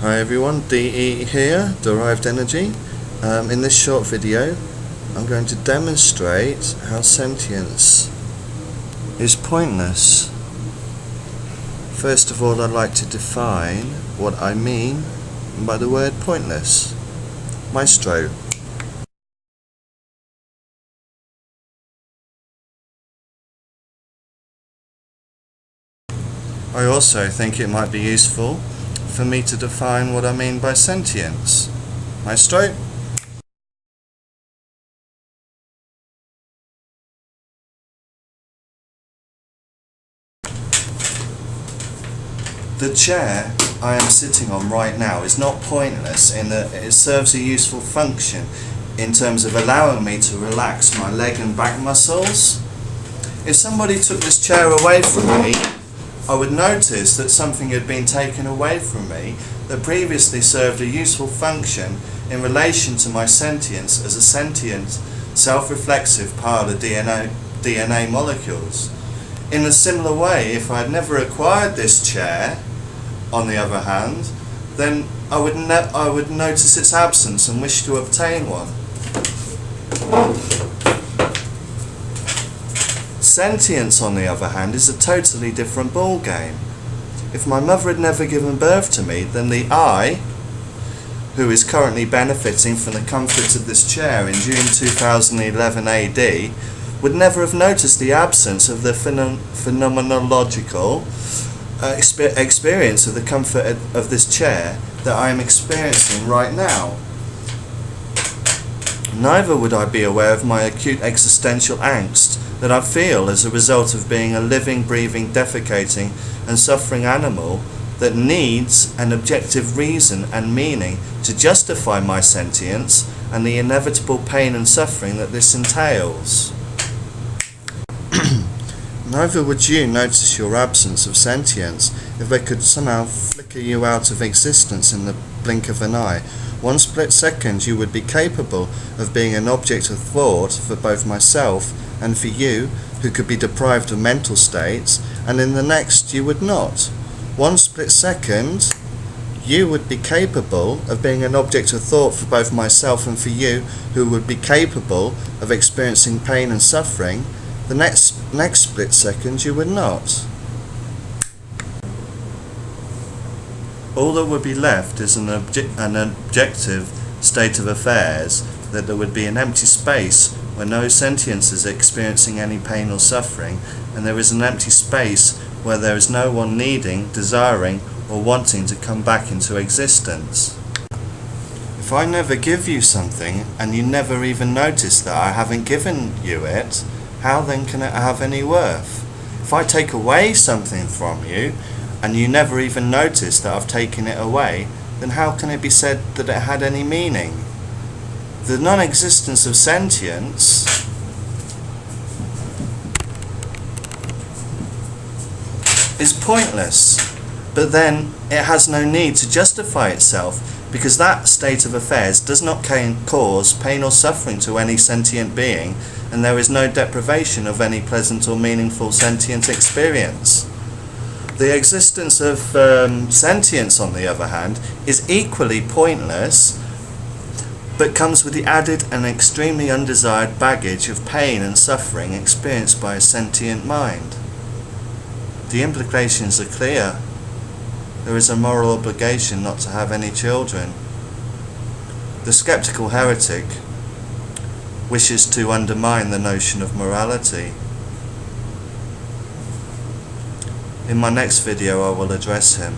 Hi everyone, DE here, Derived Energy. In this short video I'm going to demonstrate how sentience is pointless. First of all, I'd like to define what I mean by the word pointless. Maestro. I also think it might be useful for me to define what I mean by sentience. Maestro? The chair I am sitting on right now is not pointless in that it serves a useful function in terms of allowing me to relax my leg and back muscles. If somebody took this chair away from me, I would notice that something had been taken away from me that previously served a useful function in relation to my sentience as a sentient, self-reflexive part of DNA molecules. In a similar way, if I had never acquired this chair, on the other hand, then I would notice its absence and wish to obtain one. Sentience, on the other hand, is a totally different ballgame. If my mother had never given birth to me, then the I, who is currently benefiting from the comfort of this chair in June 2011 AD, would never have noticed the absence of the phenomenological experience of the comfort of this chair that I am experiencing right now. Neither would I be aware of my acute existential angst that I feel as a result of being a living, breathing, defecating and suffering animal that needs an objective reason and meaning to justify my sentience and the inevitable pain and suffering that this entails. Neither would you notice your absence of sentience if they could somehow flicker you out of existence in the blink of an eye. One split second you would be capable of being an object of thought for both myself and for you, who could be deprived of mental states, and in the next you would not. One split second you would be capable of being an object of thought for both myself and for you, who would be capable of experiencing pain and suffering. The next split second you would not. All that would be left is an objective state of affairs, that there would be an empty space where no sentience is experiencing any pain or suffering, and there is an empty space where there is no one needing, desiring or wanting to come back into existence. If I never give you something and you never even notice that I haven't given you it, how then can it have any worth? If I take away something from you and you never even notice that I've taken it away, then how can it be said that it had any meaning? The non-existence of sentience is pointless, but then it has no need to justify itself, because that state of affairs does not cause pain or suffering to any sentient being, and there is no deprivation of any pleasant or meaningful sentient experience. The existence of sentience, on the other hand, is equally pointless, but comes with the added and extremely undesired baggage of pain and suffering experienced by a sentient mind. The implications are clear. There is a moral obligation not to have any children. The skeptical heretic wishes to undermine the notion of morality. In my next video I will address him.